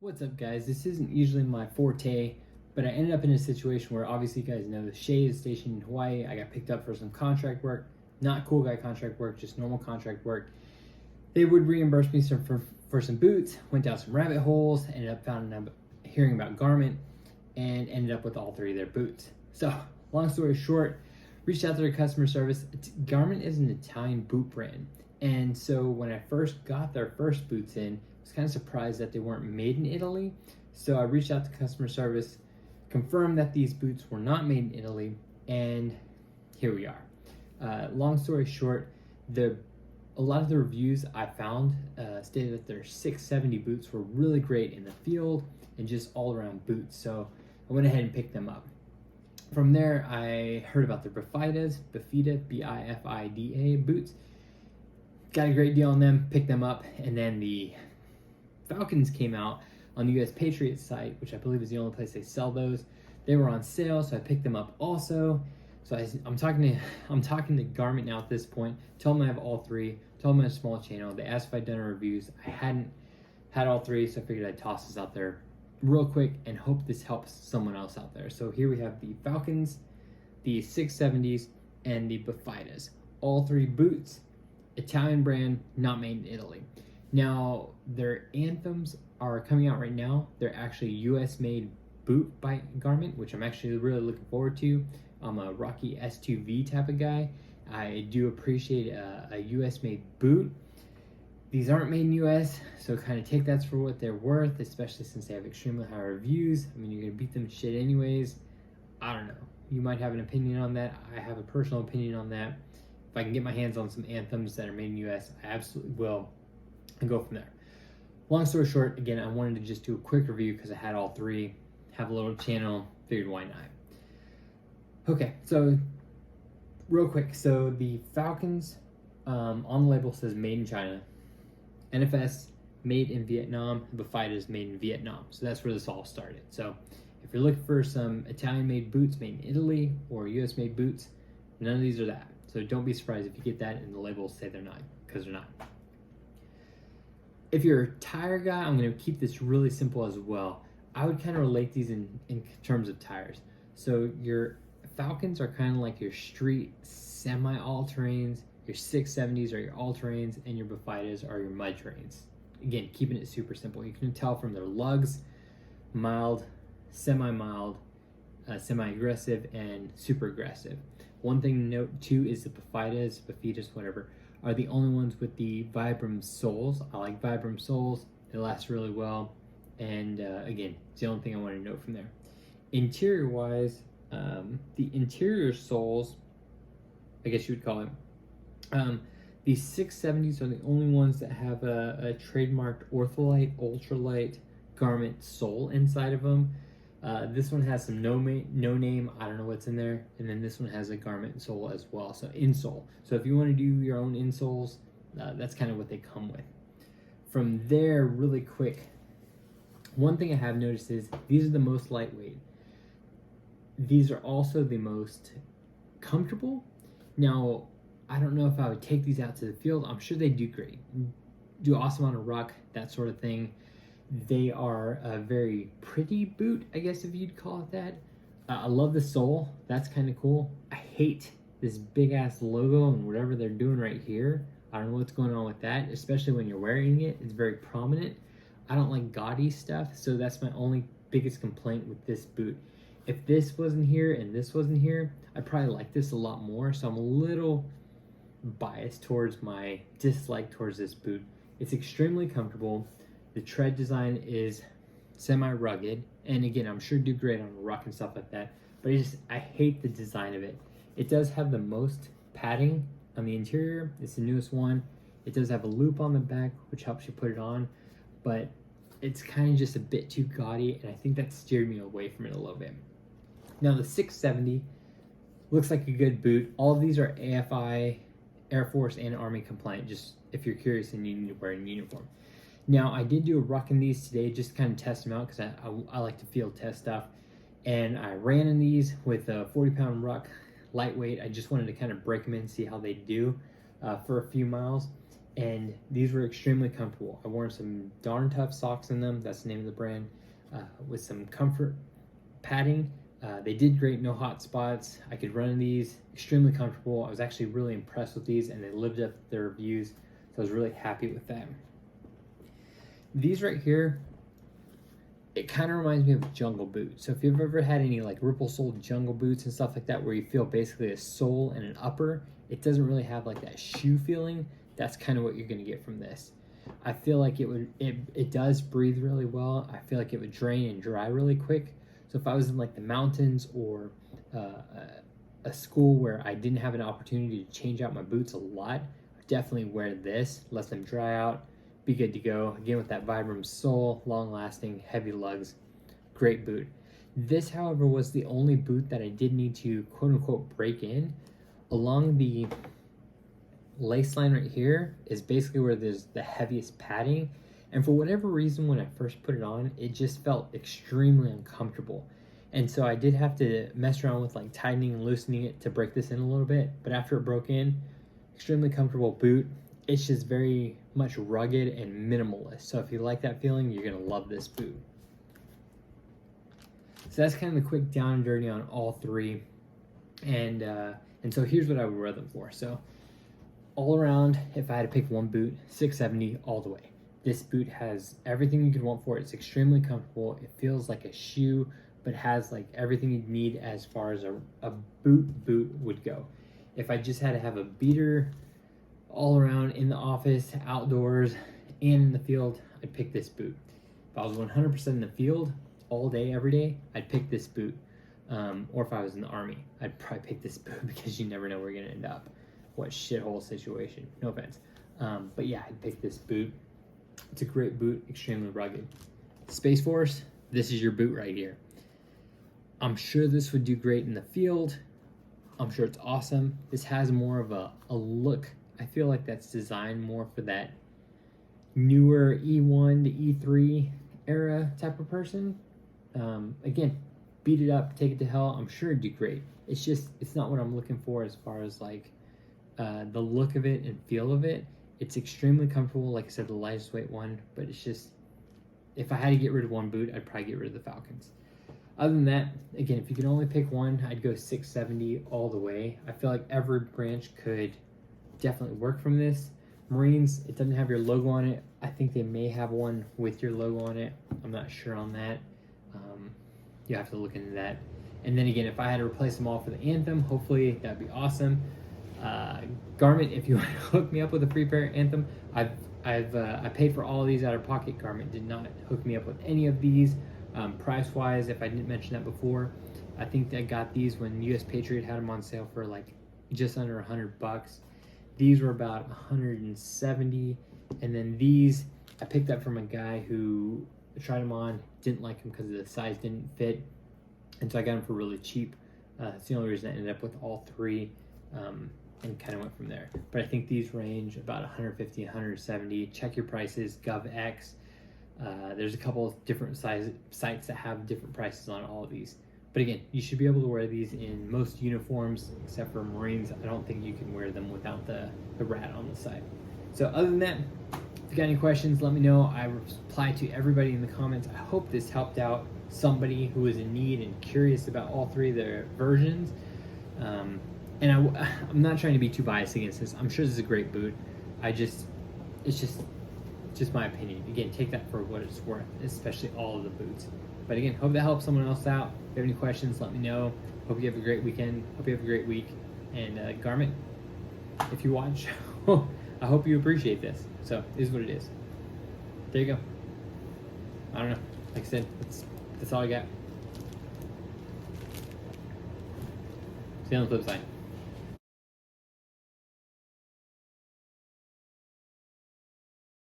What's up, guys? This isn't usually my forte, but I ended up in a situation where obviously you guys know the Shay is stationed in Hawaii. I got picked up for some contract work, not cool guy contract work, just normal contract work. They would reimburse me for some boots, went down some rabbit holes, ended up hearing about Garmont, and ended up with all three of their boots. So, long story short, reached out to their customer service. Garmont is an Italian boot brand, and so when I first got their first boots in, I was kind of surprised that they weren't made in Italy. So I reached out to customer service, confirmed that these boots were not made in Italy, and here we are. Long story short, a lot of the reviews I found stated that their 670 boots were really great in the field and just all around boots. So I went ahead and picked them up. From there, I heard about the Bifida, B-I-F-I-D-A boots. Got a great deal on them, picked them up, and then the Falcons came out on the US Patriot site, which I believe is the only place they sell those. They were on sale, so I picked them up also. So I'm talking to Garmont now at this point. Told them I have all three. Told them I have a small channel. They asked if I'd done reviews. I hadn't had all three, so I figured I'd toss this out there real quick and hope this helps someone else out there. So here we have the Falcons, the 670s, and the Bifidas. All three boots, Italian brand, not made in Italy. Now, their Anthems are coming out right now. They're actually US made boot by Garmont, which I'm actually really looking forward to. I'm a Rocky S2V type of guy. I do appreciate a US made boot. These aren't made in US, so kind of take that for what they're worth, especially since they have extremely high reviews. I mean, you're gonna beat them to shit anyways. I don't know. You might have an opinion on that. I have a personal opinion on that. If I can get my hands on some Anthems that are made in US, I absolutely will, and go from there. Long story short, again, I wanted to just do a quick review because I had all three, have a little channel, figured why not. Okay, so real quick, so the Falcons on the label says made in China, NFS made in Vietnam, Bifida is made in Vietnam. So that's where this all started. So if you're looking for some Italian made boots made in Italy or US made boots, none of these are that. So don't be surprised if you get that and the labels say they're not, because they're not. If you're a tire guy, I'm going to keep this really simple as well. I would kind of relate these in terms of tires. So your Falcons are kind of like your street semi all-terrains, your 670s are your all-terrains, and your Bifidas are your mud-terrains. Again, keeping it super simple. You can tell from their lugs, mild, semi-mild, semi-aggressive, and super aggressive. One thing to note too is the Bifidas, whatever, are the only ones with the Vibram soles. I like Vibram soles. It lasts really well. And again, it's the only thing I want to note from there. Interior wise, the interior soles, I guess you would call it, the 670s are the only ones that have a trademarked Ortholite, Ultralight Garment sole inside of them. This one has some no name, I don't know what's in there, and then this one has a Garment sole as well, so insole. So if you want to do your own insoles, that's kind of what they come with. From there, really quick, one thing I have noticed is these are the most lightweight. These are also the most comfortable. Now, I don't know if I would take these out to the field. I'm sure they do great. Do awesome on a ruck, that sort of thing. They are a very pretty boot, I guess if you'd call it that. I love the sole. That's kind of cool. I hate this big ass logo and whatever they're doing right here. I don't know what's going on with that, especially when you're wearing it. It's very prominent. I don't like gaudy stuff, so that's my only biggest complaint with this boot. If this wasn't here and this wasn't here, I'd probably like this a lot more, so I'm a little biased towards my dislike towards this boot. It's extremely comfortable. The tread design is semi-rugged, and again, I'm sure do great on a ruck and stuff like that, but I hate the design of it. It does have the most padding on the interior. It's the newest one. It does have a loop on the back, which helps you put it on, but it's kind of just a bit too gaudy, and I think that steered me away from it a little bit. Now, the 670 looks like a good boot. All of these are AFI, Air Force, and Army compliant, just if you're curious and you need to wear a uniform. Now, I did do a ruck in these today just to kind of test them out because I like to field test stuff. And I ran in these with a 40-pound ruck, lightweight. I just wanted to kind of break them in and see how they do for a few miles. and these were extremely comfortable. I wore some darn tough socks in them, that's the name of the brand, with some comfort padding. They did great, no hot spots. I could run in these, extremely comfortable. I was actually really impressed with these, and they lived up to their reviews, so I was really happy with them. These right here, it kind of reminds me of jungle boots. So if you've ever had any like ripple sole jungle boots and stuff like that, where you feel basically a sole and an upper, it doesn't really have like that shoe feeling. That's kind of what you're gonna get from this. I feel like it does breathe really well. I feel like it would drain and dry really quick. So if I was in like the mountains or a school where I didn't have an opportunity to change out my boots a lot, I'd definitely wear this, let them dry out, be good to go. Again, with that Vibram sole, long lasting, heavy lugs, great boot. This, however, was the only boot that I did need to quote unquote break in. Along the lace line right here is basically where there's the heaviest padding, and for whatever reason when I first put it on, it just felt extremely uncomfortable, and so I did have to mess around with like tightening and loosening it to break this in a little bit. But after it broke in, extremely comfortable boot. It's just very much rugged and minimalist, so if you like that feeling, you're gonna love this boot. So that's kind of the quick down and dirty on all three, and so here's what I would wear them for. So all around, if I had to pick one boot, $670 all the way. This boot has everything you could want for it. It's extremely comfortable. It feels like a shoe, but has like everything you'd need as far as a boot would go. If I just had to have a beater all around in the office, outdoors, and in the field, I'd pick this boot. If I was 100% in the field all day, every day, I'd pick this boot. Or if I was in the Army, I'd probably pick this boot because you never know where you're gonna end up. What shithole situation, no offense. But yeah, I'd pick this boot. It's a great boot, extremely rugged. Space Force, this is your boot right here. I'm sure this would do great in the field. I'm sure it's awesome. This has more of a look. I feel like that's designed more for that newer E1 to E3 era type of person. Again, beat it up, take it to hell. I'm sure it'd do great. It's just, it's not what I'm looking for as far as like the look of it and feel of it. It's extremely comfortable, like I said, the lightest weight one, but it's just, if I had to get rid of one boot, I'd probably get rid of the Falcons. Other than that, again, if you could only pick one, I'd go $670 all the way. I feel like every branch could definitely work from this. Marines, it doesn't have your logo on it. I think they may have one with your logo on it. I'm not sure on that. You have to look into that. And then again, if I had to replace them all for the Anthem, hopefully that'd be awesome. Garmont, if you want to hook me up with a free pair of Anthem, I paid for all of these out of pocket. Garmont did not hook me up with any of these. Price wise, if I didn't mention that before, I think I got these when US Patriot had them on sale for like just under $100. These were about 170, and then these I picked up from a guy who tried them on, didn't like them because the size didn't fit, and so I got them for really cheap. That's the only reason I ended up with all three. And kind of went from there. But I think these range about 150, 170. Check your prices, GovX. There's a couple of different sites that have different prices on all of these. But again, you should be able to wear these in most uniforms, except for Marines. I don't think you can wear them without the rat on the side. So other than that, if you got any questions, let me know. I reply to everybody in the comments. I hope this helped out somebody who is in need and curious about all three of their versions. And I'm not trying to be too biased against this. I'm sure this is a great boot. It's just my opinion. Again, take that for what it's worth, especially all of the boots. But again, hope that helps someone else out. If you have any questions, let me know. Hope you have a great weekend. Hope you have a great week. And Garmont, if you watch, I hope you appreciate this. So it is what it is. There you go. I don't know. Like I said, that's all I got. See you on the flip side.